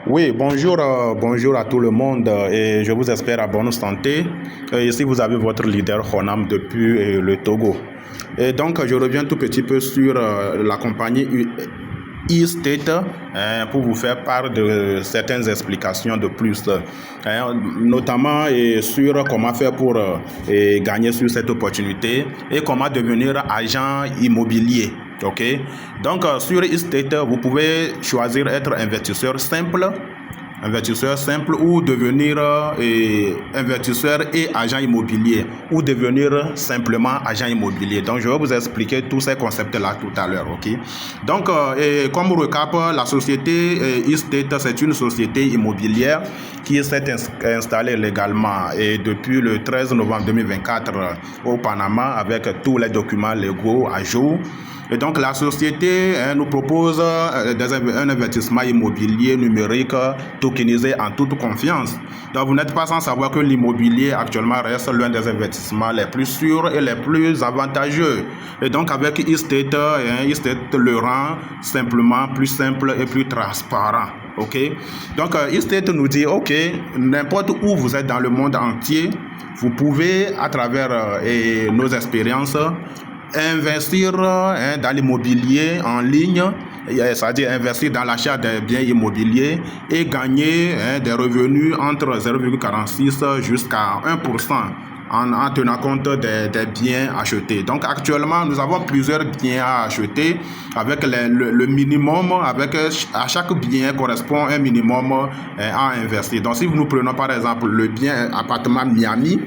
Oui, bonjour, bonjour à tout le monde et je vous espère à bonne santé. Ici, vous avez votre leader Honam depuis le Togo. Et donc, je reviens tout petit peu sur la compagnie e-State pour vous faire part de certaines explications de plus, notamment sur comment faire pour gagner sur cette opportunité et comment devenir agent immobilier. Ok, donc sur e-State, vous pouvez choisir être investisseur simple ou devenir investisseur et agent immobilier ou devenir simplement agent immobilier. Donc je vais vous expliquer tous ces concepts là tout à l'heure. Ok, donc comme recap, la société e-State, c'est une société immobilière qui s'est installée légalement et depuis le 13 novembre 2024 au Panama avec tous les documents légaux à jour. Et donc la société nous propose un investissement immobilier numérique tokenisé en toute confiance. Donc vous n'êtes pas sans savoir que l'immobilier actuellement reste l'un des investissements les plus sûrs et les plus avantageux. Et donc avec e-State, e-State le rend simplement plus simple et plus transparent. Ok, donc e-State nous dit ok, n'importe où vous êtes dans le monde entier, vous pouvez à travers nos expériences investir dans l'immobilier en ligne, c'est-à-dire investir dans l'achat des biens immobiliers et gagner des revenus entre 0,46 jusqu'à 1% en tenant compte des biens achetés. Donc actuellement, nous avons plusieurs biens à acheter avec le minimum, à chaque bien correspond un minimum à investir. Donc si nous prenons par exemple le bien appartement Miami,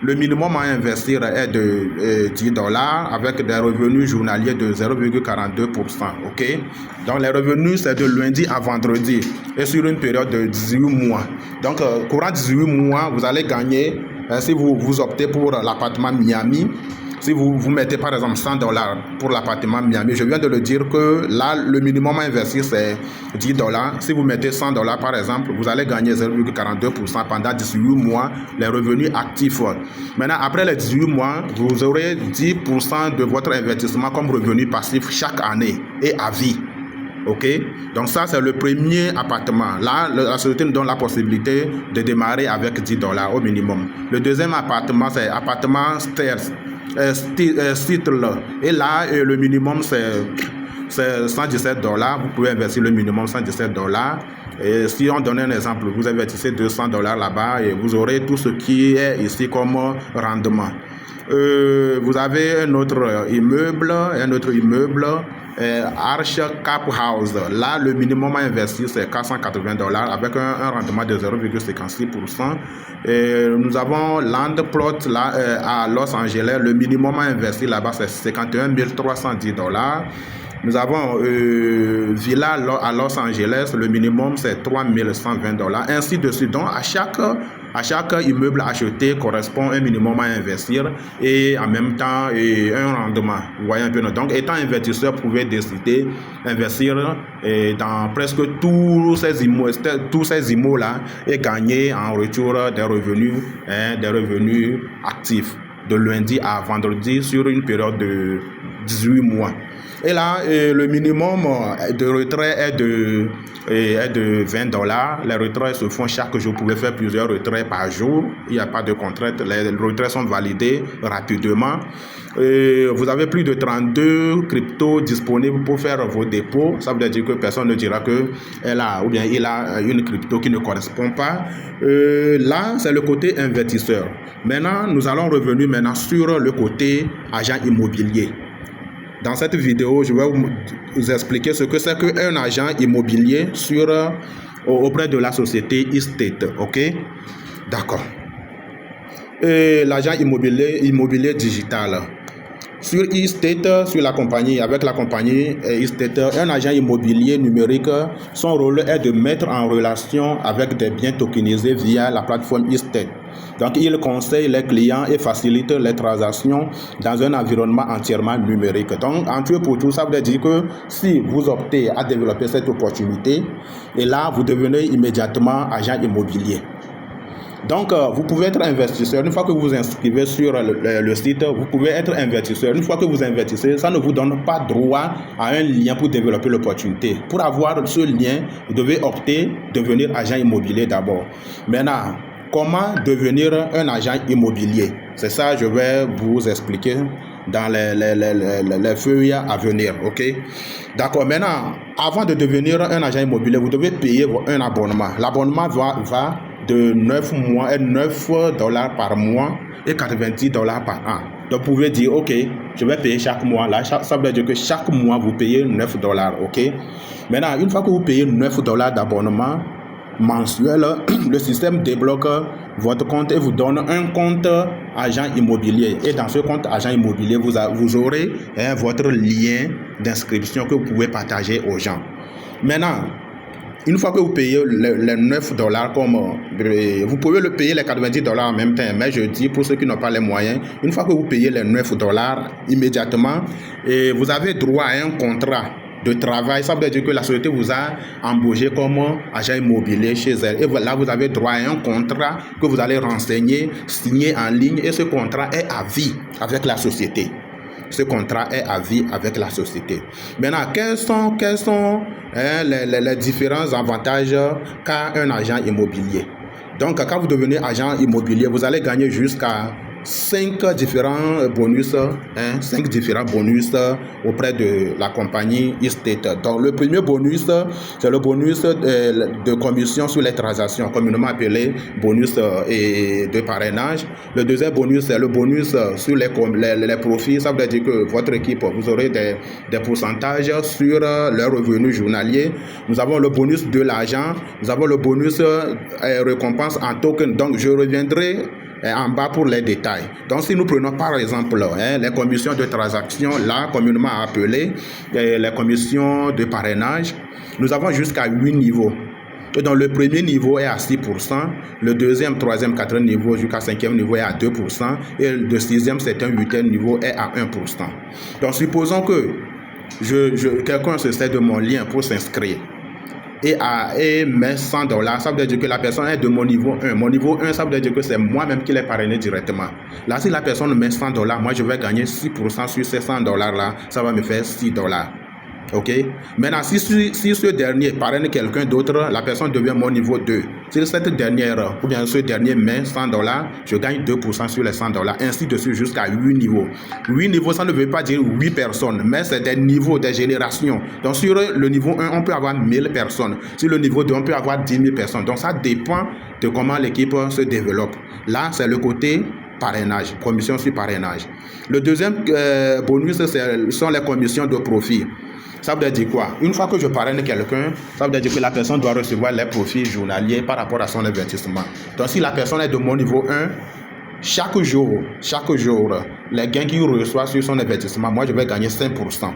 le minimum à investir est de $10 avec des revenus journaliers de 0,42%. Ok? Donc les revenus, c'est de lundi à vendredi et sur une période de 18 mois. Donc, courant 18 mois, vous allez gagner, si vous optez pour l'appartement Miami, si vous mettez par exemple $100 pour l'appartement Miami, je viens de le dire que là, le minimum à investir, c'est $10. Si vous mettez $100 par exemple, vous allez gagner 0,42% pendant 18 mois, les revenus actifs. Maintenant, après les 18 mois, vous aurez 10% de votre investissement comme revenu passif chaque année et à vie. Ok, donc ça c'est le premier appartement. Là, la société nous donne la possibilité de démarrer avec $10 au minimum. Le deuxième appartement, c'est appartement style. Et là, le minimum c'est $117. Vous pouvez investir le minimum $117. Et si on donne un exemple, vous investissez $200 là-bas et vous aurez tout ce qui est ici comme rendement. Vous avez un autre immeuble, Arch Cap House. Là, le minimum à investir, c'est $480 avec un rendement de 0,56%. Nous avons Land Plot là, à Los Angeles. Le minimum à investir là-bas, c'est $51 310. Nous avons Villa à Los Angeles, le minimum c'est $3 120, ainsi de suite. Donc à chaque immeuble acheté correspond un minimum à investir et en même temps un rendement. Vous voyez un peu. Donc étant investisseur, vous pouvez décider d'investir dans presque tous ces immeubles là et gagner en retour des revenus actifs de lundi à vendredi sur une période de 18 mois. Et là, le minimum de retrait est de $20. Les retraits se font chaque jour. Vous pouvez faire plusieurs retraits par jour. Il n'y a pas de contrainte. Les retraits sont validés rapidement. Vous avez plus de 32 cryptos disponibles pour faire vos dépôts. Ça veut dire que personne ne dira il a une crypto qui ne correspond pas. Là, c'est le côté investisseur. Maintenant, nous allons revenir sur le côté agent immobilier. Dans cette vidéo, je vais vous expliquer ce que c'est qu'un agent immobilier auprès de la société e-State. Ok? D'accord. L'agent immobilier digital. Sur e-State, avec la compagnie e-State, un agent immobilier numérique, son rôle est de mettre en relation avec des biens tokenisés via la plateforme e-State. Donc, il conseille les clients et facilite les transactions dans un environnement entièrement numérique. Donc, en tout et pour tout, ça veut dire que si vous optez à développer cette opportunité, et là, vous devenez immédiatement agent immobilier. Donc, vous pouvez être investisseur. Une fois que vous vous inscrivez sur le site, vous pouvez être investisseur. Une fois que vous investissez, ça ne vous donne pas droit à un lien pour développer l'opportunité. Pour avoir ce lien, vous devez opter de devenir agent immobilier d'abord. Maintenant, comment devenir un agent immobilier? C'est ça que je vais vous expliquer dans les feuilles à venir, ok? D'accord, maintenant, avant de devenir un agent immobilier, vous devez payer un abonnement. L'abonnement va de 9 mois et 9 dollars par mois et 90 dollars par an. Donc, vous pouvez dire, ok, je vais payer chaque mois. Là, ça veut dire que chaque mois, vous payez 9 dollars, ok? Maintenant, une fois que vous payez 9 dollars d'abonnement mensuel, le système débloque votre compte et vous donne un compte agent immobilier. Et dans ce compte agent immobilier, vous aurez votre lien d'inscription que vous pouvez partager aux gens. Maintenant, une fois que vous payez les 9 dollars, vous pouvez le payer les 90 dollars en même temps, mais je dis pour ceux qui n'ont pas les moyens, une fois que vous payez les 9 dollars immédiatement, vous avez droit à un contrat de travail. Ça veut dire que la société vous a embauché comme agent immobilier chez elle. Et là, vous avez droit à un contrat que vous allez renseigner, signer en ligne, et ce contrat est à vie avec la société. Ce contrat est à vie avec la société. Maintenant, quels sont les différents avantages qu'a un agent immobilier? Donc, quand vous devenez agent immobilier, vous allez gagner jusqu'à 5 différents bonus, 5 différents bonus auprès de la compagnie Estate. Donc, le premier bonus, c'est le bonus de commission sur les transactions, communément appelé bonus de parrainage. Le deuxième bonus, c'est le bonus sur les profits. Ça veut dire que votre équipe, vous aurez des pourcentages sur leurs revenus journaliers. Nous avons le bonus de l'argent. Nous avons le bonus récompense en token. Donc, je reviendrai en bas pour les détails. Donc, si nous prenons par exemple les commissions de transaction, là, communément appelées les commissions de parrainage, nous avons jusqu'à 8 niveaux. Et donc, le premier niveau est à 6%, le deuxième, troisième, quatrième niveau jusqu'à cinquième niveau est à 2%, et le sixième, septième, huitième niveau est à 1%. Donc, supposons que quelqu'un se sert de mon lien pour s'inscrire. Et met 100 dollars, ça veut dire que la personne est de mon niveau 1. Mon niveau 1, ça veut dire que c'est moi-même qui l'ai parrainé directement. Là, si la personne met 100 dollars, moi je vais gagner 6% sur ces 100 dollars là, ça va me faire 6 dollars. Ok? Maintenant, si ce dernier parraine quelqu'un d'autre, la personne devient mon niveau 2. Si cette dernière, ou bien ce dernier met 100 dollars, je gagne 2% sur les 100 dollars, ainsi de suite jusqu'à 8 niveaux. 8 niveaux, ça ne veut pas dire 8 personnes, mais c'est des niveaux, des générations. Donc, sur le niveau 1, on peut avoir 1000 personnes. Sur le niveau 2, on peut avoir 10 000 personnes. Donc, ça dépend de comment l'équipe se développe. Là, c'est le côté parrainage, commission sur parrainage. Le deuxième bonus, ce sont les commissions de profit. Ça veut dire quoi? Une fois que je parraine quelqu'un, ça veut dire que la personne doit recevoir les profits journaliers par rapport à son investissement. Donc, si la personne est de mon niveau 1, chaque jour, les gains qu'il reçoit sur son investissement, moi, je vais gagner 5%.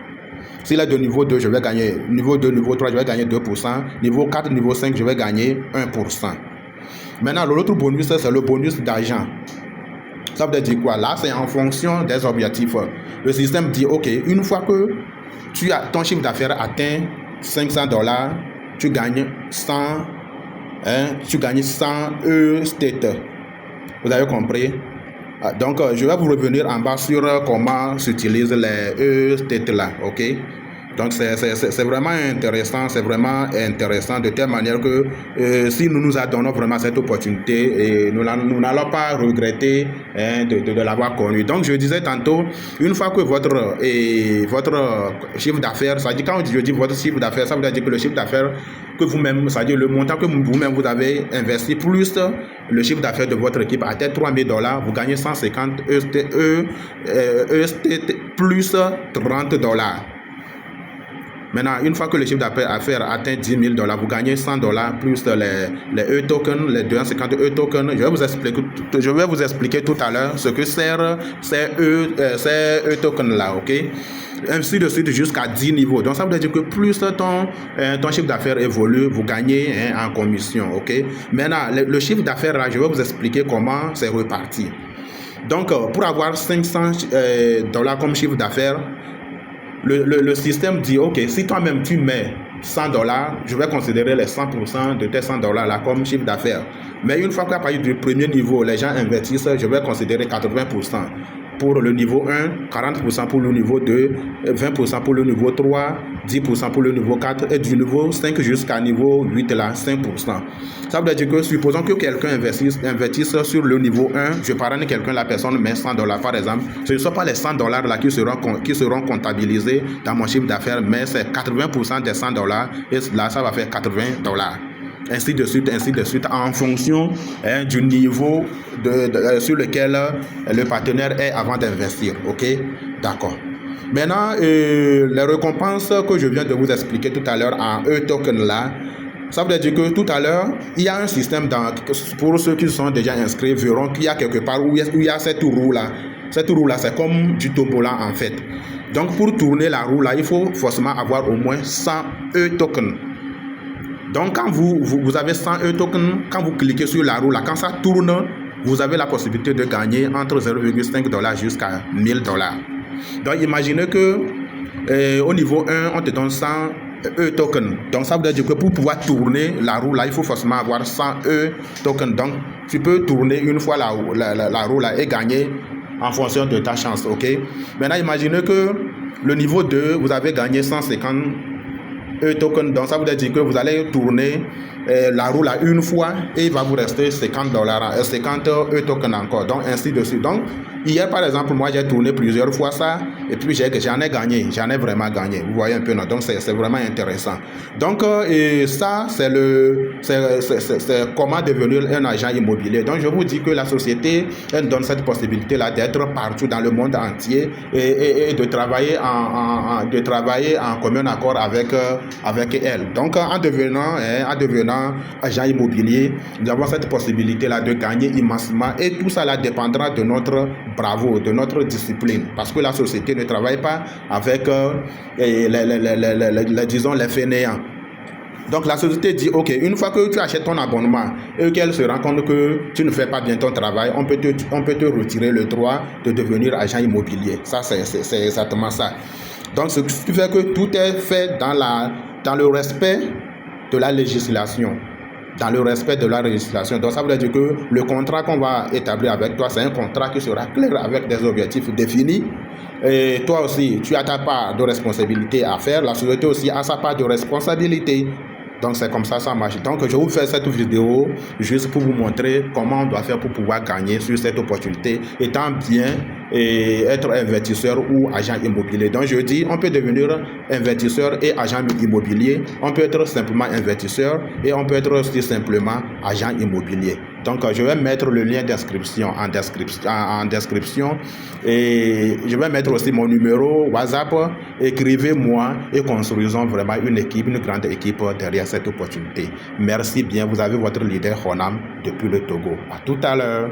S'il est de niveau 2, je vais gagner niveau 2, niveau 3, je vais gagner 2%. Niveau 4, niveau 5, je vais gagner 1%. Maintenant, l'autre bonus, c'est le bonus d'argent. Ça veut dire quoi? Là, c'est en fonction des objectifs. Le système dit, OK, une fois que ton chiffre d'affaires atteint 500 dollars, tu gagnes 100 Estate. Vous avez compris? Donc, je vais vous revenir en bas sur comment s'utilisent les Estate là, ok? Donc, c'est vraiment intéressant, de telle manière que si nous nous adonnons vraiment cette opportunité, nous n'allons pas regretter de l'avoir connue. Donc, je disais tantôt, une fois que votre chiffre d'affaires, ça veut dire, quand je dis votre chiffre d'affaires, ça veut dire que le chiffre d'affaires que vous-même, ça veut dire le montant que vous-même vous avez investi, plus le chiffre d'affaires de votre équipe atteint 3000 dollars, vous gagnez 150 Estate plus 30 dollars. Maintenant, une fois que le chiffre d'affaires atteint 10 000 dollars, vous gagnez 100 dollars plus les E-tokens, les 250 E-tokens. Je vais vous expliquer tout à l'heure ce que sert ces E-tokens là, ok? Ainsi de suite jusqu'à 10 niveaux. Donc, ça veut dire que plus ton chiffre d'affaires évolue, vous gagnez en commission, ok? Maintenant, le chiffre d'affaires là, je vais vous expliquer comment c'est reparti. Donc, pour avoir 500 dollars comme chiffre d'affaires, le système dit, OK, si toi-même tu mets $100, je vais considérer les 100% de tes $100 là comme chiffre d'affaires. Mais une fois qu'à partir du premier niveau, les gens investissent, je vais considérer 80% pour le niveau 1, 40% pour le niveau 2, 20% pour le niveau 3, 10% pour le niveau 4 et du niveau 5 jusqu'à niveau 8 là, 5%. Ça veut dire que supposons que quelqu'un investisse sur le niveau 1, je parraine quelqu'un, la personne met $100 par exemple, ce ne sont pas les $100 là qui seront comptabilisés dans mon chiffre d'affaires, mais c'est 80% des $100 et là ça va faire $80. Ainsi de suite, en fonction du niveau sur lequel le partenaire est avant d'investir. Ok, d'accord. Maintenant, les récompenses que je viens de vous expliquer tout à l'heure en E-token là, ça veut dire que tout à l'heure, il y a un système pour ceux qui sont déjà inscrits, verront qu'il y a quelque part où il y a cette roue là. Cette roue là, c'est comme du tombola en fait. Donc pour tourner la roue là, il faut forcément avoir au moins 100 E-tokens. Donc, quand vous avez 100 E-tokens, quand vous cliquez sur la roue, là, quand ça tourne, vous avez la possibilité de gagner entre $0,5 jusqu'à $1000. Donc, imaginez que au niveau 1, on te donne 100 E-tokens. Donc, ça veut dire que pour pouvoir tourner la roue, là, il faut forcément avoir 100 E-tokens. Donc, tu peux tourner une fois la roue là, et gagner en fonction de ta chance. Ok. Maintenant, imaginez que le niveau 2, vous avez gagné 150 E-token, donc ça veut dire que vous allez tourner la roue là une fois et il va vous rester $50, 50 E-token encore, donc ainsi de suite. Donc hier par exemple, moi j'ai tourné plusieurs fois ça et puis j'en ai vraiment gagné, vous voyez un peu, non? Donc c'est vraiment intéressant. Donc et ça c'est comment devenir un agent immobilier. Donc je vous dis que la société elle donne cette possibilité là d'être partout dans le monde entier et de travailler en commun accord avec elle. Donc en devenant agent immobilier, nous avons cette possibilité là de gagner immensément et tout ça là dépendra de notre bravoure, de notre discipline, parce que la société ne travaille pas avec disons les fainéants. Donc la société dit ok, une fois que tu achètes ton abonnement et qu'elle se rend compte que tu ne fais pas bien ton travail, on peut te retirer le droit de devenir agent immobilier. Ça c'est exactement ça. Donc ce qui fait que tout est fait dans le respect de la législation. Dans le respect de la législation. Donc ça veut dire que le contrat qu'on va établir avec toi, c'est un contrat qui sera clair avec des objectifs définis. Et toi aussi, tu as ta part de responsabilité à faire. La société aussi a sa part de responsabilité. Donc c'est comme ça marche. Donc je vous fais cette vidéo juste pour vous montrer comment on doit faire pour pouvoir gagner sur cette opportunité, étant bien et être investisseur ou agent immobilier. Donc je dis, on peut devenir investisseur et agent immobilier, on peut être simplement investisseur et on peut être aussi simplement agent immobilier. Donc je vais mettre le lien d'inscription en description et je vais mettre aussi mon numéro WhatsApp. Écrivez-moi et construisons vraiment une grande équipe derrière cette opportunité. Merci bien, vous avez votre leader Honam depuis le Togo. À tout à l'heure.